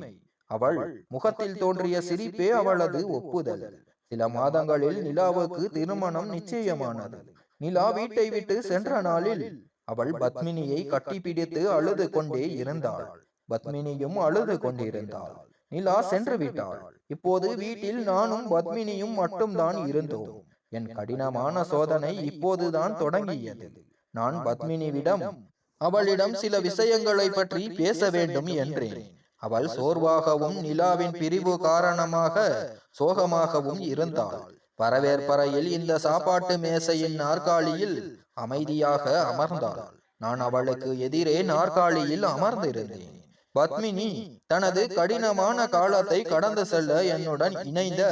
அவள் முகத்தில் தோன்றிய சிரிப்பே அவளது ஒப்புதல். சில மாதங்களில் நிலாவுக்கு திருமணம் நிச்சயமானது. நிலா வீட்டை விட்டு சென்ற நாளில் அவள் பத்மினியை கட்டிப்பிடித்து அழுது கொண்டே இருந்தாள். பத்மினியும் அழுது கொண்டிருந்தாள். நிலா சென்று விட்டாள். இப்போது வீட்டில் நானும் பத்மினியும் மட்டும்தான் இருந்தோம். என் கடினமான சோதனை இப்போதுதான் தொடங்கியது. நான் பத்மினிவிடம் அவளிடம் சில விஷயங்களை பற்றி பேச வேண்டும் என்றேன். அவள் சோர்வாகவும் நிலாவின் பிரிவு காரணமாக சோகமாகவும் இருந்தாள். வரவேற்பறையில் இந்த சாப்பாட்டு மேசையின் நாற்காலியில் அமைதியாக அமர்ந்தாள். நான் அவளுக்கு எதிரே நாற்காலியில் அமர்ந்திருந்தேன். பத்மினி தனது கடினமான காலத்தை கடந்து செல்ல என்னுடன் இணைந்த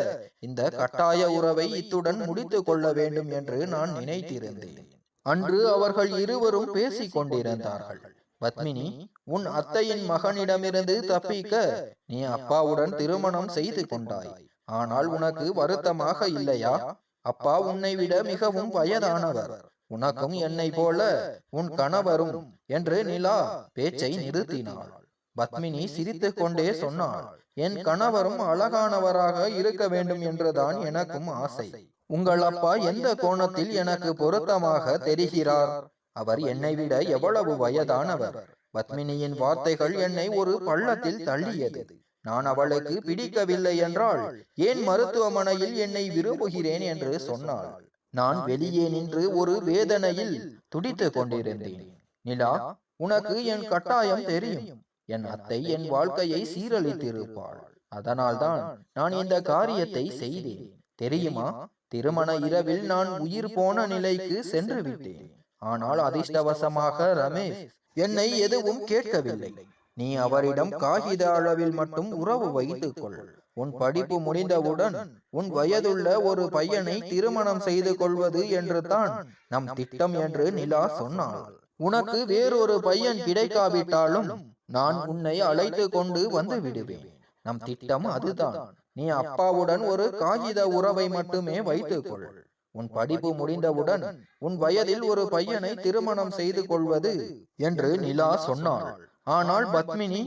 இந்த கட்டாய உறவை இத்துடன் முடித்து கொள்ள வேண்டும் என்று நான் நினைத்திருந்தேன். அன்று அவர்கள் இருவரும் பேசிக் கொண்டிருந்தார்கள். பத்மினி, உன் அத்தையின் மகனிடமிருந்து தப்பிக்க நீ அப்பாவுடன் திருமணம் செய்து கொண்டாய். ஆனால் உனக்கு வருத்தமாக இல்லையா? அப்பா உன்னை விட மிகவும் வயதானவர். உனக்கும் என்னை போல உன் கணவரும் என்று நிலா பேச்சை நிறுத்தினாள். பத்மினி சிரித்து கொண்டே சொன்னாள், என் கணவரும் அழகானவராக இருக்க வேண்டும் என்றுதான் எனக்கும் ஆசை. உங்கள் அப்பா எந்த கோணத்தில் எனக்கு பொருத்தமாக தெரிகிறார்? அவர் என்னை விட எவ்வளவு வயதானவர். பத்மினியின் வார்த்தைகள் என்னை ஒரு பள்ளத்தில் தள்ளியது. நான் அவளுக்கு பிடிக்கவில்லை என்றால் ஏன் மருத்துவமனையில் என்னை விரும்புகிறேன் என்று சொன்னாள். நான் வெளியே நின்று ஒரு வேதனையில் துடித்து கொண்டிருந்தேன். நிலா, உனக்கு என் கட்டாயம் தெரியும். என் அத்தை என் வாழ்க்கையை சீரழித்திருப்பாள். அதனால்தான் நான் இந்த காரியத்தை செய்தேன். தெரியுமா, திருமண இரவில் நான் உயிர் போன நிலைக்கு சென்று விட்டேன். ஆனால் அதிர்ஷ்டவசமாக ரமேஷ் என்னை எதுவும் கேட்கவில்லை. நீ அவரிடம் காகித அளவில் மட்டும் உறவு வைத்துக் கொள். உன் படிப்பு முடிந்தவுடன் உன் வயதுள்ள ஒரு பையனை திருமணம் செய்து கொள்வது என்று தான் நம் திட்டம் என்று நிலா சொன்னாள். உனக்கு வேறொரு பையன் கிடைக்காவிட்டாலும் நான் உன்னை அழைத்து கொண்டு வந்து விடுவேன். நம் திட்டம் அதுதான். நீ அப்பாவுடன் ஒரு காகித உறவை மட்டுமே வைத்துக்கொள். உன் படிப்பு முடிந்தவுடன் உன் வயதில் ஒரு பையனை திருமணம் செய்து கொள்வது என்று நிலா சொன்னாள். ஆனால் பத்மினி,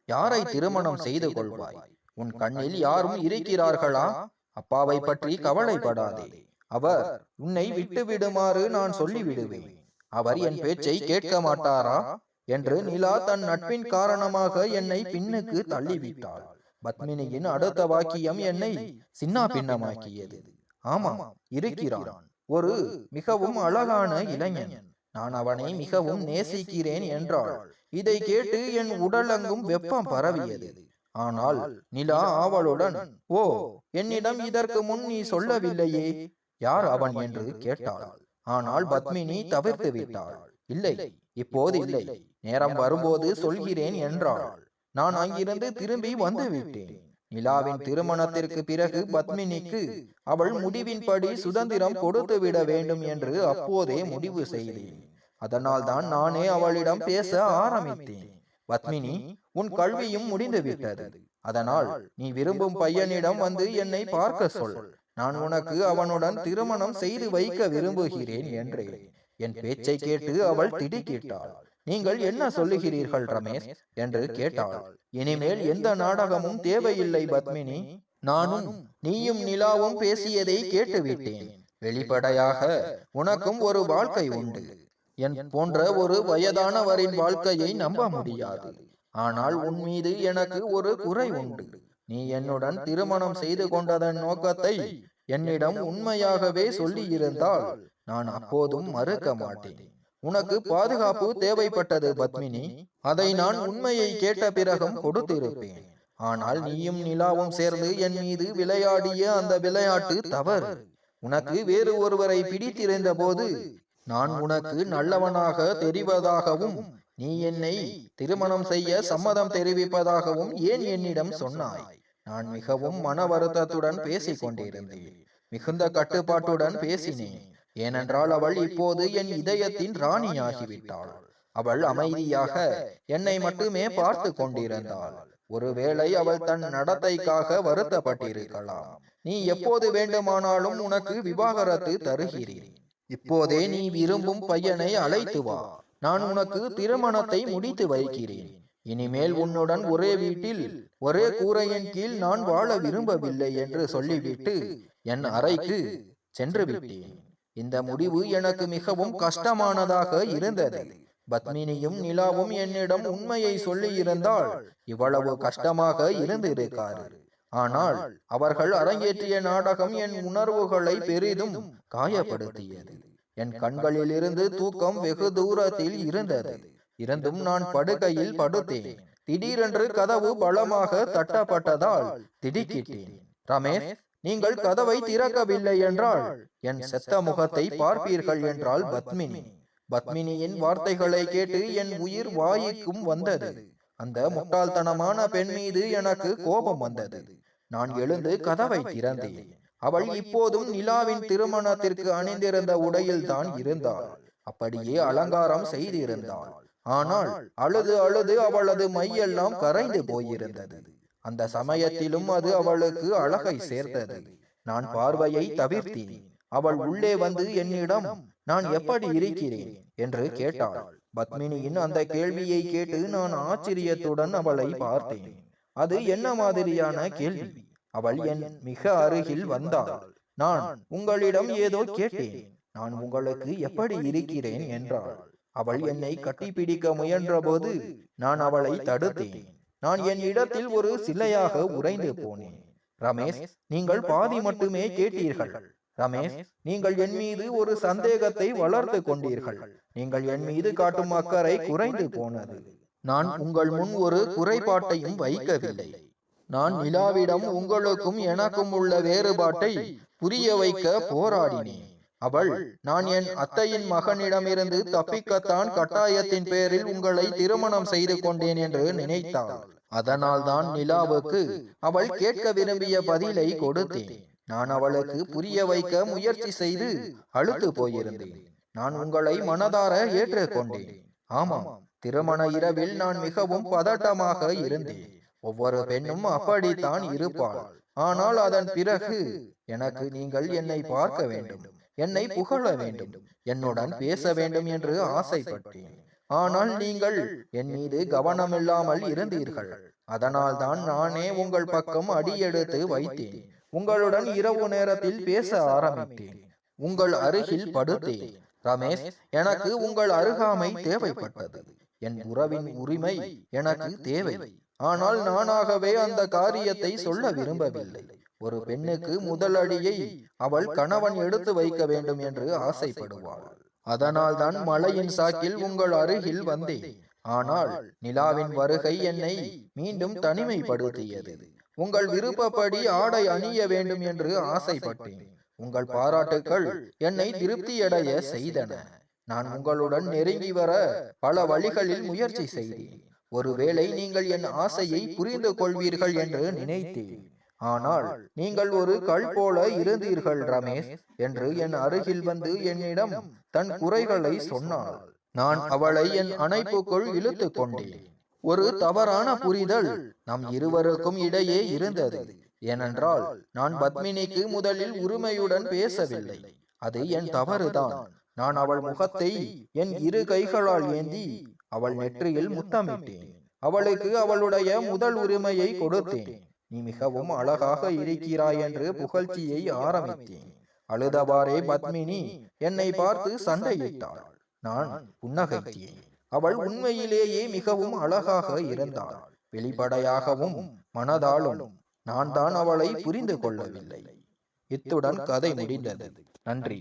யாரை திருமணம் செய்து கொள்வாய்? உன் கண்ணில் யாரும் இருக்கிறார்களா? அப்பாவை பற்றி கவலைப்படாதே. அவர் உன்னை விட்டு விடுமாறு நான் சொல்லிவிடுவேன். அவர் என் பேச்சை கேட்க மாட்டாரா என்று நிலா தன் நட்பின் காரணமாக என்னை பின்னுக்கு தள்ளிவிட்டாள். பத்மினியின் அடுத்த வாக்கியம் என்னை சின்ன பின்னமாக்கியது. ஆமாம், இருக்கிறான். ஒரு மிகவும் அழகான இளைஞன். நான் அவனை மிகவும் நேசிக்கிறேன் என்றாள். இதை கேட்டு என் உடலெங்கும் வெப்பம் பரவியது. ஆனால் நிலா ஆவலுடன், ஓ, என்னிடம் இதற்கு முன் நீ சொல்லவில்லையே, யார் அவன் என்று கேட்டாள். ஆனால் பத்மினி தவிர்த்து விட்டாள். இல்லை, இப்போது இல்லை, நேரம் வரும்போது சொல்கிறேன் என்றாள். நான் அங்கிருந்து திரும்பி வந்து விட்டேன். நிலாவின் திருமணத்திற்கு பிறகு பத்மினிக்கு அவள் முடிவின்படி சுதந்திரம் கொடுத்து விட வேண்டும் என்று அப்போதே முடிவு செய்தேன். அதனால் தான் நானே அவளிடம் பேச ஆரம்பித்தேன். பத்மினி, உன் கல்வியும் முடிந்து விட்டது. அதனால் நீ விரும்பும் பையனிடம் வந்து என்னை பார்க்க சொல். நான் உனக்கு அவனுடன் திருமணம் செய்து வைக்க விரும்புகிறேன் என்றேன். என் பேச்சை கேட்டு அவள் திடுக்கிட்டாள். நீங்கள் என்ன சொல்லுகிறீர்கள் ரமேஷ் என்று கேட்டாள். இனிமேல் எந்த நாடகமும் தேவையில்லை பத்மினி. நானும் நீயும் நிலாவும் பேசியதை கேட்டுவிட்டேன். வெளிப்படையாக உனக்கும் ஒரு வாழ்க்கை உண்டு. என் போன்ற ஒரு வயதானவரின் வாழ்க்கையை நம்ப முடியாது. ஆனால் உன் மீது எனக்கு ஒரு குறை உண்டு. நீ என்னுடன் திருமணம் செய்து கொண்டதன் நோக்கத்தை என்னிடம் உண்மையாகவே சொல்லி இருந்தால் நான் அப்போதும் மறுக்க மாட்டேன். உனக்கு பாதுகாப்பு தேவைப்பட்டது பத்மினி. அதை நான் உண்மையை கேட்ட பிறகும் கொடுத்திருப்பேன். ஆனால் நீயும் நிலாவும் சேர்ந்து என் மீது விளையாடிய அந்த விளையாட்டு தவறு. உனக்கு வேறு ஒருவரை பிடித்திருந்த போது நான் உனக்கு நல்லவனாக தெரிவதாகவும் நீ என்னை திருமணம் செய்ய சம்மதம் தெரிவிப்பதாகவும் ஏன் என்னிடம் சொன்னாய்? நான் மிகவும் மன வருத்தத்துடன் பேசிக் கொண்டிருந்தேன். மிகுந்த கட்டுப்பாட்டுடன் பேசினேன். ஏனென்றால் அவள் இப்போது என் இதயத்தின் ராணியாகிவிட்டாள். அவள் அமைதியாக என்னை மட்டுமே பார்த்து கொண்டிருந்தாள். ஒருவேளை அவள் தன் நடத்தைக்காக வருத்தப்பட்டிருக்கலாம். நீ எப்போது வேண்டுமானாலும் உனக்கு விவாகரத்து தருகிறேன். இப்போதே நீ விரும்பும் பையனை அழைத்து வா. நான் உனக்கு திருமணத்தை முடித்து வைக்கிறேன். இனிமேல் உன்னுடன் ஒரே வீட்டில் ஒரே கூரையின் கீழ் நான் வாழ விரும்பவில்லை என்று சொல்லிவிட்டு என் அறைக்கு சென்று விட்டேன். இந்த முடிவு எனக்கு மிகவும் கஷ்டமானதாக இருந்தது. பத்மினியும் நிலாவும் என்னிடம் உண்மையை சொல்லி இருந்தால் இவ்வளவு கஷ்டமாக இருந்திருக்காது. ஆனால் அவர்கள் அரங்கேற்றிய நாடகம் என் உணர்வுகளை பெரிதும் காயப்படுத்தியது. என் கண்களில் இருந்து தூக்கம் வெகு தூரத்தில் இருந்தது. இருந்தும் நான் படுக்கையில் படுத்தேன். திடீரென்று கதவு பலமாக தட்டப்பட்டதால் திடுக்கிட்டேன். ரமேஷ், நீங்கள் கதவை திறக்கவில்லை என்றால் என் செத்த முகத்தை பார்ப்பீர்கள் என்றாள் பத்மினி. பத்மினியின் வார்த்தைகளை கேட்டு என் உயிர் வாய்க்கும் வந்தது. அந்த முட்டாள்தனமான பெண் மீது எனக்கு கோபம் வந்தது. நான் எழுந்து கதவை திறந்தேன். அவள் இப்போதும் நிலாவின் திருமணத்திற்கு அணிந்திருந்த உடையில் தான் இருந்தாள். அப்படியே அலங்காரம் செய்திருந்தாள். ஆனால் அழுது அழுது அவளது மையெல்லாம் கரைந்து போயிருந்தது. அந்த சமயத்திலும் அது அவளுக்கு அழகை சேர்த்தது. நான் பார்வையை தவிர்த்தேன். அவள் உள்ளே வந்து என்னிடம் நான் எப்படி இருக்கிறேன் என்று கேட்டாள். பத்மினியின் அந்த கேள்வியை கேட்டு நான் ஆச்சரியத்துடன் அவளை பார்த்தேன். அது என்ன மாதிரியான கேள்வி? அவள் என் மிக அருகில் வந்தாள். நான் உங்களிடம் ஏதோ கேட்டேன். நான் உங்களுக்கு எப்படி இருக்கிறேன் என்றாள். அவள் என்னை கட்டிப்பிடிக்க முயன்ற போது நான் அவளை தடுத்தேன். நான் என் இடத்தில் ஒரு சிலையாக உறைந்து போனேன். ரமேஷ், நீங்கள் பாதி மட்டுமே கேட்டீர்கள். ரமேஷ், நீங்கள் என் மீது ஒரு சந்தேகத்தை வளர்த்து கொண்டீர்கள். நீங்கள் என் மீது காட்டும் அக்கறை குறைந்து போனது. நான் உங்கள் முன் ஒரு குறைபாட்டையும் வைக்கவில்லை. நான் நிலாவிடம் உங்களுக்கும் எனக்கும் உள்ள வேறுபாட்டை புரிய வைக்க போராடினேன். அவள் நான் என் அத்தையின் மகனிடமிருந்து தப்பிக்கத்தான் கட்டாயத்தின் பேரில் உங்களை திருமணம் செய்து கொண்டேன் என்று நினைத்தாள். அதனால் தான் நிலாவுக்கு அவள் கேட்க விரும்பிய பதிலை கொடுத்தேன். நான் அவளுக்கு புரிய வைக்க முயற்சி செய்து அழுத்து போயிருந்தேன். நான் உங்களை மனதார ஏற்றுக்கொண்டேன். ஆமாம், திருமண இரவில் நான் மிகவும் பதட்டமாக இருந்தேன். ஒவ்வொரு பெண்ணும் அப்படித்தான் இருப்பாள். ஆனால் அதன் பிறகு எனக்கு நீங்கள் என்னை பார்க்க வேண்டும், என்னை புகழ வேண்டும், என்னுடன் பேச வேண்டும் என்று ஆசைப்பட்டேன். ஆனால் நீங்கள் என் மீது கவனமில்லாமல் இருந்தீர்கள். அதனால்தான் நானே உங்கள் பக்கம் அடியெடுத்து வைத்தேன். உங்களுடன் இரவு நேரத்தில் பேச ஆரம்பித்தேன். உங்கள் அருகில் படுத்தேன். ரமேஷ், எனக்கு உங்கள் அருகாமை தேவைப்பட்டது. என் உறவின் உரிமை எனக்கு தேவை. ஆனால் நானாகவே அந்த காரியத்தை சொல்ல விரும்பவில்லை. ஒரு பெண்ணுக்கு முதல் அடியை அவள் கணவன் எடுத்து வைக்க வேண்டும் என்று ஆசைப்படுவாள். அதனால்தான் மலையின் சாக்கில் உங்கள் அருகில் வந்தேன். ஆனால் நிலாவின் வருகை என்னை மீண்டும் தனிமைப்படுத்தியது. உங்கள் விருப்பப்படி ஆடை அணிய வேண்டும் என்று ஆசைப்பட்டேன். உங்கள் பாராட்டுக்கள் என்னை திருப்தியடைய செய்தன. நான் உங்களுடன் நெருங்கி வர பல வழிகளில் முயற்சி செய்தேன். ஒருவேளை நீங்கள் என் ஆசையை புரிந்து கொள்வீர்கள் என்று நினைத்தேன். ஆனால் நீங்கள் ஒரு கல் போல இருந்தீர்கள் ரமேஷ் என்று என் அருகில் வந்து என்னிடம் தன் குறைகளை சொன்னாள். நான் அவளை என் அணைப்புக்குள் இழுத்து கொண்டேன். ஒரு தவறான புரிதல் நம் இருவருக்கும் இடையே இருந்தது. ஏனென்றால் நான் பத்மினிக்கு முதலில் உரிமையுடன் பேசவில்லை. அது என் தவறுதான். நான் அவள் முகத்தை என் இரு கைகளால் ஏந்தி அவள் நெற்றியில் முத்தமிட்டேன். அவளுக்கு அவளுடைய முதல் உரிமையை கொடுத்தேன். நீ மிகவும் அழகாக இருக்கிறாய் என்று புகழ்ச்சியை ஆரம்பித்தேன். அழுதவாறே பத்மினி என்னை பார்த்து சண்டையிட்டாள். நான் புன்னகைத்தேன். அவள் உண்மையிலேயே மிகவும் அழகாக இருந்தாள். வெளிப்படையாகவும் மனதாலும் நான் தான் அவளை புரிந்து கொள்ளவில்லை. இத்துடன் கதை முடிந்தது. நன்றி.